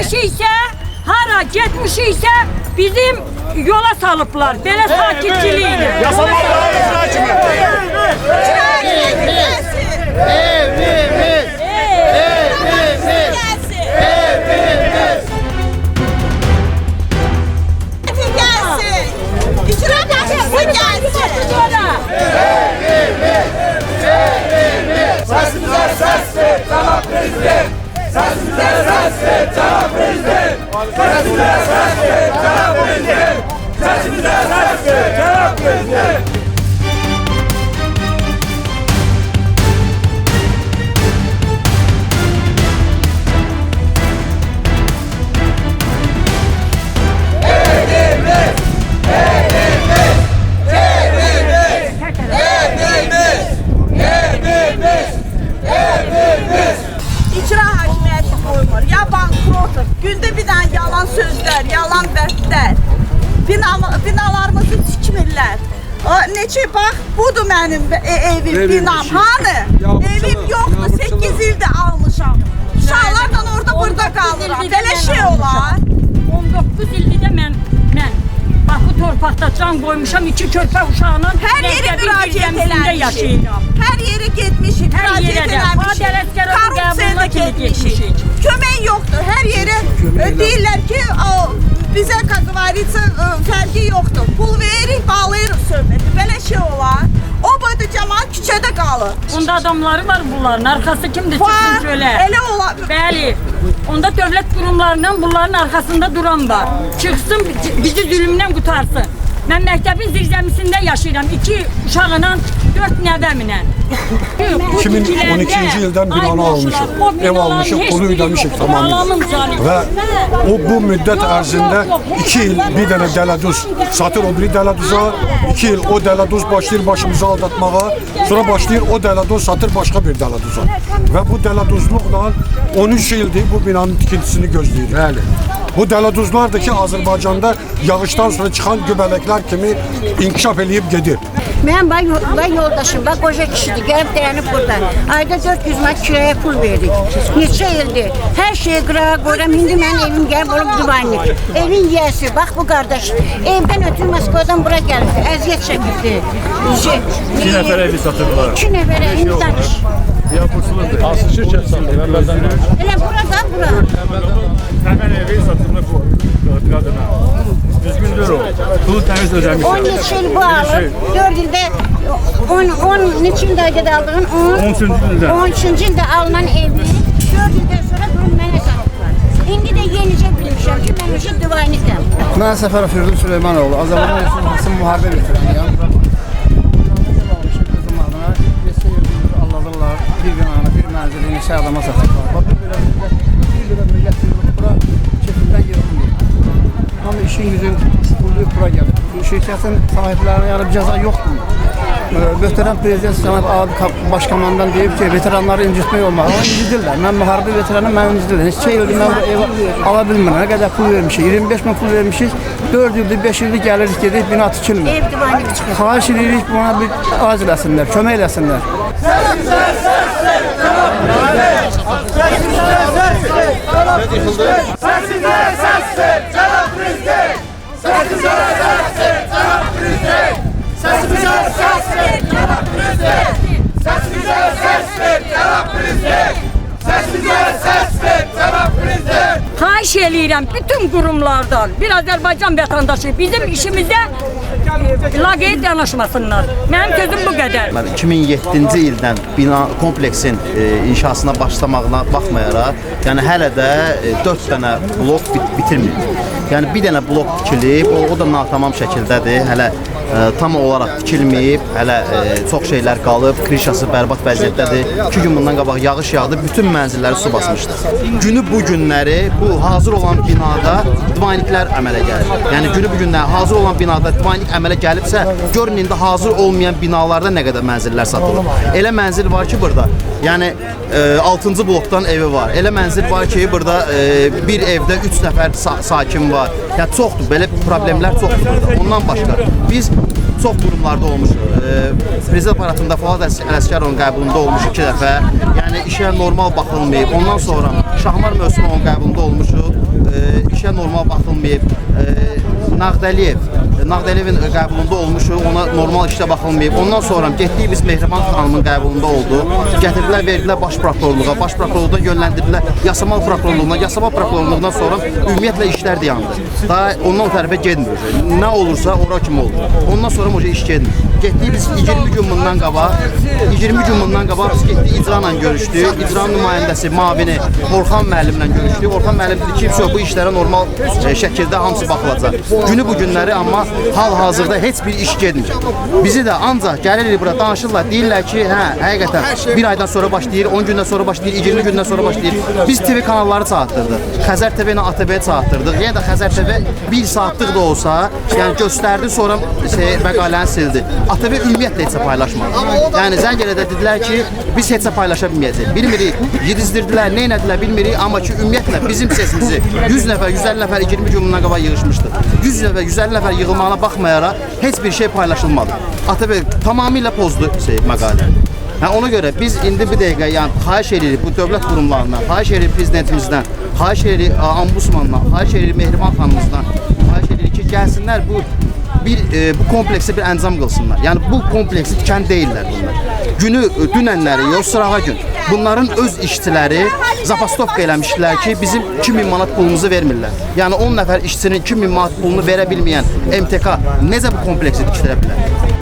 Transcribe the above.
ise, hara getmişiksə bizim yola salıblar. Belə sakitçiliğiyle. Yasalar icra hakimiyyəti. Sesimize ses ver, cevap prezident. Sesimize ses ver, cevap prezident. Sesimize ses ver, cevap prezident. Sesimize ses ver, cevap prezident. İcra hakimiyyəti qoymur, ya bankrotdur, gündə bir dənə yalan sözlər, yalan vədlər, binalarımızı tikmirlər. Neçə bax, budur mənim evim, binam, hanı? Evim yoxdur, 8 ildə almışam. Uşaqlarla orada burada qalıram, belə şey olar. 19 ildir də mən bax bu torpaqda can qoymuşam, 2 körpə uşağının Hər yeri müraciət eləmişik. Hər yeri getmişik, müraciət eləmişik. Korrupsiyada getmişik. Kömək yoxdur, hər yeri deyirlər ki, bizə qazıvarıcı fərqi yoxdur. Pul veririk, bağlayırıq söhbəti. Belə şey olar. O boyda cəmaat küçədə qalır. Onda adamları var bunların, arkası kimdir çıxsın şöyle. Elə olar. Bəli. Onda dövlət qurumlarının bunların arkasında duran var. Çıxsın, bizi zülümdən qutarsın. Mən məktəbin zirzəmisində yaşayıram. 2 uşağıyla, 4 nəvəmlə. 2012-ci ildən binanı almışıq. Ev almışıq, pulu ödəmişik tamamıyla. Və o bu müddət ərzində 2 il bir dənə dələduz satır o biri dələduza, 2 il o dələduz başlayır başımızı aldatmağa, sonra başlayır o dələduz satır başqa bir dələduza. Və bu dələduzluqla 13 ildir bu binanın tikintisini gözləyirik. Bəli. Bu dələduzlar da ki, Azərbaycanda yağışdan sonra çıxan göbələklər kimi inkişaf eləyib gedir. Mən yoldaşım, qoca kişidir, gəlib dayanıb burada. Ayda 400 manat kiraya pul verdik. Neçə ildir. Hər şeyi qırağa qoyuram. İndi mənim evim gəlib olub divanlik. Evin yiyəsi, bax bu qardaş. Evdən ötürü Moskvadan bura gəldi. Əziyyət çəkildi. 2 nəfər evi satırlar. 2 nəfər evi danış. Hansı şirkət satır? Elə burada, bura. Həmən evi satırlar bu qadına. Düzgündür o. Pulu təmiz ödəmişlər. 10 neçə il bu alıb, 4 ildə 10 neçə ildə ayda aldığın 13-cü ildə alınan evi 4 ildən sonra bunu mənə satıblar. İndi də yenicə bilmişəm ki, mən üçün divanikəm. Mən Səfərov Firdun Süleymanoğlu, Azərbaycan Respublikasının müharibə veteranıyam. Qızım adına neçə ildir alladırlar, bir binanı, bir mənzili neçə adama satırlar. Bir belə millət bura çekindən yığılmıyor. Amma işin gücün qulluq bura gəlir. Şirkətin sahiblərine yəni bir cəza yoxdur. Möhtərəm Prezident Cənab Abi Başkomandan deyib ki, veteranları incitmək olmaz. Ama incidirlər. Mən müharibə veteranım, mən incidirlər. Neçə ildir mən bu ev ala bilmirəm. Nə qədər pul vermişik? 25 min pul vermişik. 4 ildir, 5 ildir gəlirik, gedik, bina tikilmir. Ev divanı çıxır. Xahiş edirik, buna bir acil eləsinlər, kömək eləsinlər. Xahiş eləyirəm bütün qurumlardan, bir Azərbaycan vətəndaşı bizim işimizə laqeyd yanaşmasınlar. Mənim sözüm bu qədər. 2007-ci ildən bina kompleksin inşasına başlamağına baxmayaraq, yəni hələ də 4 dənə blok bitirməyib. Yəni bir dənə blok tikilib, o da natamam şəkildədir. Hələ tam olaraq tikilməyib, hələ çox şeylər qalıb, krişası bərbad vəziyyətdədir. 2 gün bundan qabaq yağış yağdı, bütün mənzilləri su basmışdı. Günü bu günləri bu hazır olan binada divaniklər əmələ gəlir. Yəni günü bu günləri hazır olan binada divanik əmələ gəlibsə, görün indi hazır olmayan binalarda nə qədər mənzillər satılır. Elə mənzil var ki burada, yəni 6-cı blokdan evi var. Elə mənzil var ki burada bir evdə 3 nəfər sakin var. Yəni çoxdur, belə problemlər çoxdur burada. Ondan başqa biz çox qurumlarda olmuşuq. Prezident aparatında Fuad Ələsgərovun qəbulunda olmuş 2 dəfə. Yəni işə normal baxılmayıb. Ondan sonra Şahmar Mövsümovun qəbulunda olmuşuq. işə normal baxılmayıb. Nağdəliyevin qəbulunda olmuşuq, ona normal işlə baxılmayıb. Ondan sonra getdik biz Mehriban xanımın qəbulunda oldu. Gətirdilər, verdilər baş prokurorluğa. Baş prokurorluqdan yönləndirdilər Yasamal prokurorluğuna. Yasamal prokurorluğundan sonra ümumiyyətlə işlər də yandı. Daha ondan o tərəfə getmir. Nə olursa ora kimi olur. Ondan sonra o iş getmir. Getdik biz 20 gün bundan qabaq biz getdik icra ilə görüşdük. İcra nümayəndəsi, mavini Orxan müəllimlə görüşdük. Orxan müəllim dedi ki, bu işlərə normal şəkildə hamısı baxılacaq. Günü bu günləri amma hal-hazırda heç bir iş getmir. Bizi də ancaq gəlirik bura danışırlar, deyirlər ki, həqiqətən bir aydan sonra başlayır, 10 gündən sonra başlayır, 20 gündən sonra başlayır. Biz TV kanalları çağırtdırdıq. Xəzər TV ilə ATV-yə çağırtdırdıq. Yəni də Xəzər TV 1 saatlıq da olsa, yəni göstərdi, sonra məqaləni sildi. ATV ümumiyyətlə heç paylaşmadı. Yəni zəng elədə dedilər ki, biz heç paylaşa bilməyəcəyik. Bilmirik, yedizdirdilər, nə etdilər bilmirik, amma ki ümumiyyətlə bizim sesimizi 100 nəfər, 150 nəfər 20 gün bundan qabaq yığışmışdı. 100 nəfər, 150 nəfər yığılmağına baxmayaraq heç bir şey paylaşılmadı. ATV tamamilə pozdu məqaləni. Ona görə biz indi bir dəqiqə xahiş edirik bu dövlət qurumlarından, xahiş edirik prezidentimizdən, xahiş edirik ombudsmandan, xahiş edirik Mehriban xanımızdan, xahiş edirik ki, gəlsinlər bu kompleksə bir əncam qılsınlar. Yəni bu kompleksi tikən deyirlər bunlar. Günü dünənləri, yox sırağa gün. Bunların öz işçiləri zapastovka eləmişdilər ki, bizim 2000 manat pulumuzu vermirlər. Yəni 10 nəfər işçinin 2000 manat pulunu verə bilməyən MTK necə bu kompleksi tikdirə bilər?